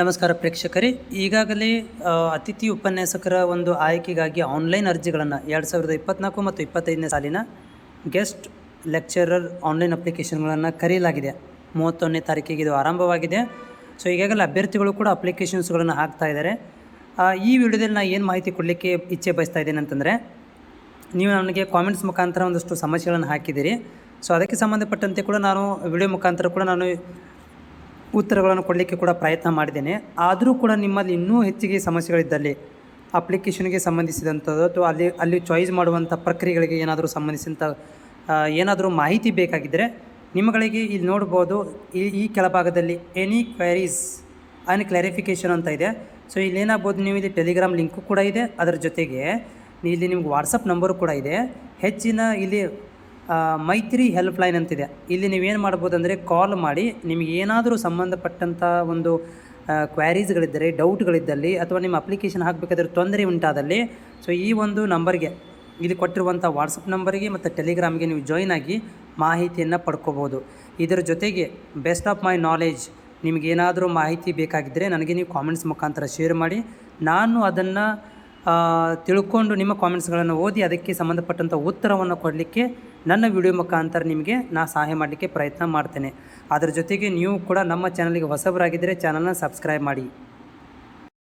ನಮಸ್ಕಾರ ಪ್ರೇಕ್ಷಕರೇ, ಈಗಾಗಲೇ ಅತಿಥಿ ಉಪನ್ಯಾಸಕರ ಒಂದು ಆಯ್ಕೆಗಾಗಿ ಆನ್ಲೈನ್ ಅರ್ಜಿಗಳನ್ನು 2024 ಮತ್ತು 25ನೇ ಸಾಲಿನ ಗೆಸ್ಟ್ ಲೆಕ್ಚರರ್ ಆನ್ಲೈನ್ ಅಪ್ಲಿಕೇಶನ್ಗಳನ್ನು ಕರೆಯಲಾಗಿದೆ. 31ನೇ ತಾರೀಕಿಗೆ ಇದು ಆರಂಭವಾಗಿದೆ. ಸೊ ಈಗಾಗಲೇ ಅಭ್ಯರ್ಥಿಗಳು ಕೂಡ ಅಪ್ಲಿಕೇಶನ್ಸ್ಗಳನ್ನು ಹಾಕ್ತಾ ಇದ್ದಾರೆ. ಈ ವಿಡಿಯೋದಲ್ಲಿ ನಾನು ಏನು ಮಾಹಿತಿ ಕೊಡಲಿಕ್ಕೆ ಇಚ್ಛೆ ಬಯಸ್ತಾ ಇದ್ದೇನೆ ಅಂತಂದರೆ, ನೀವು ನನಗೆ ಕಾಮೆಂಟ್ಸ್ ಮುಖಾಂತರ ಒಂದಷ್ಟು ಸಮಸ್ಯೆಗಳನ್ನು ಹಾಕಿದ್ದೀರಿ. ಸೊ ಅದಕ್ಕೆ ಸಂಬಂಧಪಟ್ಟಂತೆ ಕೂಡ ನಾನು ವಿಡಿಯೋ ಮುಖಾಂತರ ಕೂಡ ನಾನು ಉತ್ತರಗಳನ್ನು ಕೊಡಲಿಕ್ಕೆ ಕೂಡ ಪ್ರಯತ್ನ ಮಾಡಿದ್ದೇನೆ. ಆದರೂ ಕೂಡ ನಿಮ್ಮಲ್ಲಿ ಇನ್ನೂ ಹೆಚ್ಚಿಗೆ ಸಮಸ್ಯೆಗಳಿದ್ದಲ್ಲಿ ಅಪ್ಲಿಕೇಶನ್ಗೆ ಸಂಬಂಧಿಸಿದಂಥದ್ದು ಅಥವಾ ಅಲ್ಲಿ ಚಾಯ್ಸ್ ಮಾಡುವಂಥ ಪ್ರಕ್ರಿಯೆಗಳಿಗೆ ಏನಾದರೂ ಸಂಬಂಧಿಸಿದಂಥ ಏನಾದರೂ ಮಾಹಿತಿ ಬೇಕಾಗಿದ್ದರೆ ನಿಮ್ಮಗಳಿಗೆ ಇಲ್ಲಿ ನೋಡ್ಬೋದು. ಈ ಕೆಳಭಾಗದಲ್ಲಿ ಎನಿ ಕ್ವೈರೀಸ್ ಆ್ಯಂಡ್ ಕ್ಲಾರಿಫಿಕೇಷನ್ ಅಂತ ಇದೆ. ಸೊ ಇಲ್ಲೇನಾಗ್ಬೋದು, ನೀವು ಇಲ್ಲಿ ಟೆಲಿಗ್ರಾಮ್ ಲಿಂಕು ಕೂಡ ಇದೆ. ಅದರ ಜೊತೆಗೆ ಇಲ್ಲಿ ನಿಮ್ಗೆ ವಾಟ್ಸಪ್ ನಂಬರು ಕೂಡ ಇದೆ. ಹೆಚ್ಚಿನ ಇಲ್ಲಿ ಮೈತ್ರಿ ಹೆಲ್ಪ್ಲೈನ್ ಅಂತಿದೆ. ಇಲ್ಲಿ ನೀವೇನು ಮಾಡ್ಬೋದು ಅಂದರೆ ಕಾಲ್ ಮಾಡಿ ನಿಮಗೆ ಏನಾದರೂ ಸಂಬಂಧಪಟ್ಟಂಥ ಒಂದು ಕ್ವೈರೀಸ್ಗಳಿದ್ದರೆ, ಡೌಟ್ಗಳಿದ್ದಲ್ಲಿ ಅಥವಾ ನಿಮ್ಮ ಅಪ್ಲಿಕೇಶನ್ ಹಾಕಬೇಕಾದ್ರೆ ತೊಂದರೆ ಉಂಟಾದಲ್ಲಿ ಸೊ ಈ ಒಂದು ನಂಬರ್ಗೆ, ಇಲ್ಲಿ ಕೊಟ್ಟಿರುವಂಥ ವಾಟ್ಸಪ್ ನಂಬರಿಗೆ ಮತ್ತು ಟೆಲಿಗ್ರಾಮ್ಗೆ ನೀವು ಜಾಯ್ನ್ ಆಗಿ ಮಾಹಿತಿಯನ್ನು ಪಡ್ಕೋಬೋದು. ಇದರ ಜೊತೆಗೆ ಬೆಸ್ಟ್ ಆಫ್ ಮೈ ನಾಲೆಜ್, ನಿಮಗೇನಾದರೂ ಮಾಹಿತಿ ಬೇಕಾಗಿದ್ದರೆ ನನಗೆ ನೀವು ಕಾಮೆಂಟ್ಸ್ ಮುಖಾಂತರ ಶೇರ್ ಮಾಡಿ. ನಾನು ಅದನ್ನು ತಿಳ್ಕೊಂಡು ನಿಮ್ಮ ಕಾಮೆಂಟ್ಸ್ಗಳನ್ನು ಓದಿ ಅದಕ್ಕೆ ಸಂಬಂಧಪಟ್ಟಂಥ ಉತ್ತರವನ್ನು ಕೊಡಲಿಕ್ಕೆ ನನ್ನ ವಿಡಿಯೋ ಮುಖಾಂತರ ನಿಮಗೆ ಸಹಾಯ ಮಾಡಲಿಕ್ಕೆ ಪ್ರಯತ್ನ ಮಾಡ್ತೇನೆ. ಅದರ ಜೊತೆಗೆ ನೀವು ಕೂಡ ನಮ್ಮ ಚಾನಲ್ಗೆ ಹೊಸಬರಾಗಿದ್ದರೆ ಚಾನಲ್ನ ಸಬ್ಸ್ಕ್ರೈಬ್ ಮಾಡಿ.